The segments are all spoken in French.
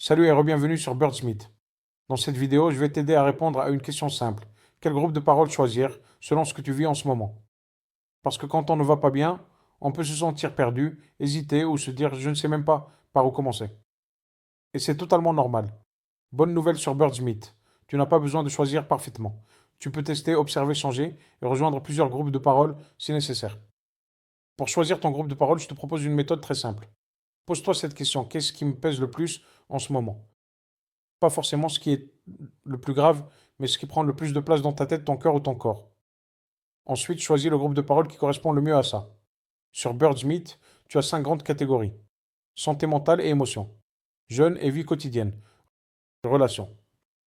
Salut et bienvenue sur Birdsmith. Dans cette vidéo, je vais t'aider à répondre à une question simple. Quel groupe de paroles choisir selon ce que tu vis en ce moment? Parce que quand on ne va pas bien, on peut se sentir perdu, hésiter ou se dire je ne sais même pas par où commencer. Et c'est totalement normal. Bonne nouvelle sur Birdsmith. Tu n'as pas besoin de choisir parfaitement. Tu peux tester, observer, changer et rejoindre plusieurs groupes de paroles si nécessaire. Pour choisir ton groupe de paroles, je te propose une méthode très simple. Pose-toi cette question. Qu'est-ce qui me pèse le plus en ce moment? Pas forcément ce qui est le plus grave, mais ce qui prend le plus de place dans ta tête, ton cœur ou ton corps. Ensuite, choisis le groupe de paroles qui correspond le mieux à ça. Sur Birdsmith, tu as 5 grandes catégories. Santé mentale et émotions. Jeunes et vie quotidienne. Relations.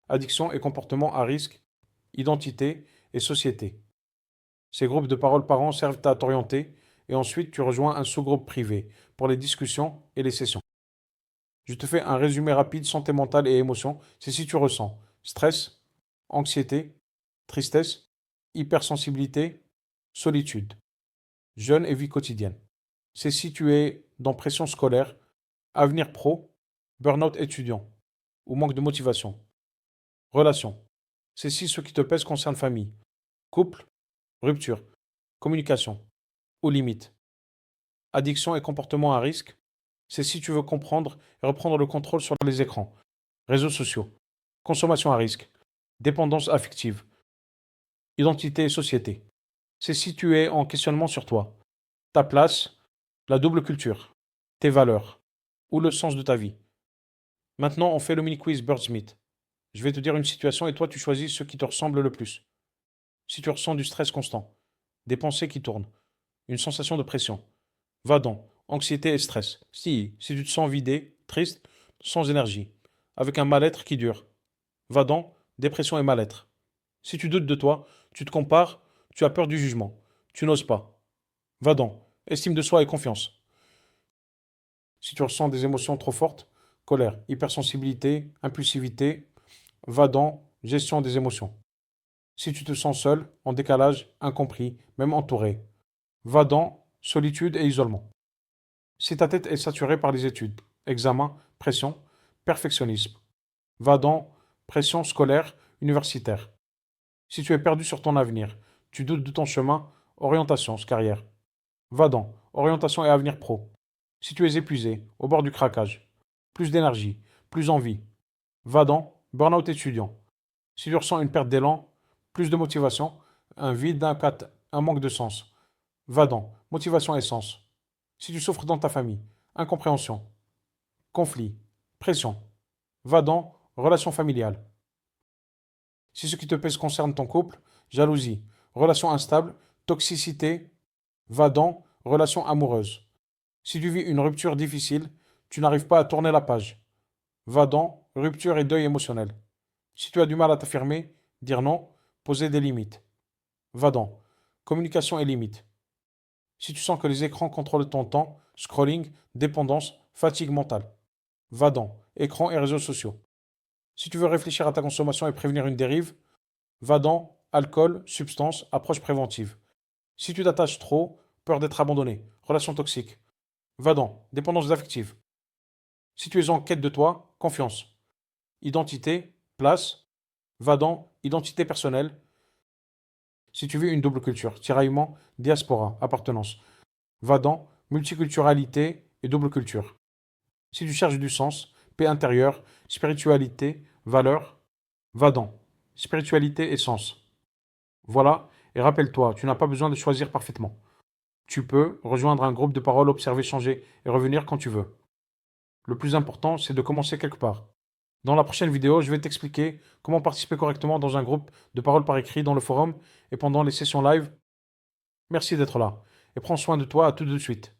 Addiction et comportement à risque. Identité et société. Ces groupes de paroles par an servent à t'orienter et ensuite tu rejoins un sous-groupe privé pour les discussions et les sessions. Je te fais un résumé rapide, santé mentale et émotions. C'est si tu ressens stress, anxiété, tristesse, hypersensibilité, solitude, jeûne et vie quotidienne. C'est si tu es dans pression scolaire, avenir pro, burn-out étudiant ou manque de motivation. Relation. C'est si ce qui te pèse concerne famille, couple, rupture, communication ou limite. Addiction et comportement à risque. C'est si tu veux comprendre et reprendre le contrôle sur les écrans, réseaux sociaux, consommation à risque, dépendance affective, identité et société. C'est si tu es en questionnement sur toi, ta place, la double culture, tes valeurs ou le sens de ta vie. Maintenant, on fait le mini-quiz Birdsmith. Je vais te dire une situation et toi, tu choisis ce qui te ressemble le plus. Si tu ressens du stress constant, des pensées qui tournent, une sensation de pression, va dans anxiété et stress. Si tu te sens vidé, triste, sans énergie, avec un mal-être qui dure, va dans dépression et mal-être. Si tu doutes de toi, tu te compares, tu as peur du jugement, tu n'oses pas. Va dans estime de soi et confiance. Si tu ressens des émotions trop fortes, colère, hypersensibilité, impulsivité, va dans gestion des émotions. Si tu te sens seul, en décalage, incompris, même entouré, va dans solitude et isolement. Si ta tête est saturée par les études, examens, pression, perfectionnisme, va dans pression scolaire, universitaire. Si tu es perdu sur ton avenir, tu doutes de ton chemin, orientation, carrière. Va dans orientation et avenir pro. Si tu es épuisé, au bord du craquage, plus d'énergie, plus envie, va dans burn-out étudiant. Si tu ressens une perte d'élan, plus de motivation, un vide, un manque de sens, va dans motivation et sens. Si tu souffres dans ta famille, incompréhension, conflit, pression, va dans relation familiale. Si ce qui te pèse concerne ton couple, jalousie, relation instable, toxicité, va dans relation amoureuse. Si tu vis une rupture difficile, tu n'arrives pas à tourner la page. Va dans rupture et deuil émotionnel. Si tu as du mal à t'affirmer, dire non, poser des limites. Va dans communication et limites. Si tu sens que les écrans contrôlent ton temps, scrolling, dépendance, fatigue mentale. Va dans écran et réseaux sociaux. Si tu veux réfléchir à ta consommation et prévenir une dérive, va dans alcool, substance, approche préventive. Si tu t'attaches trop, peur d'être abandonné, relation toxique, va dans dépendance affective. Si tu es en quête de toi, confiance, identité, place, va dans identité personnelle. Si tu vis une double culture, tiraillement, diaspora, appartenance, va dans multiculturalité et double culture. Si tu cherches du sens, paix intérieure, spiritualité, valeur, va dans spiritualité et sens. Voilà, et rappelle-toi, tu n'as pas besoin de choisir parfaitement. Tu peux rejoindre un groupe de parole, observer, changer et revenir quand tu veux. Le plus important, c'est de commencer quelque part. Dans la prochaine vidéo, je vais t'expliquer comment participer correctement dans un groupe de parole par écrit dans le forum et pendant les sessions live. Merci d'être là et prends soin de toi à tout de suite.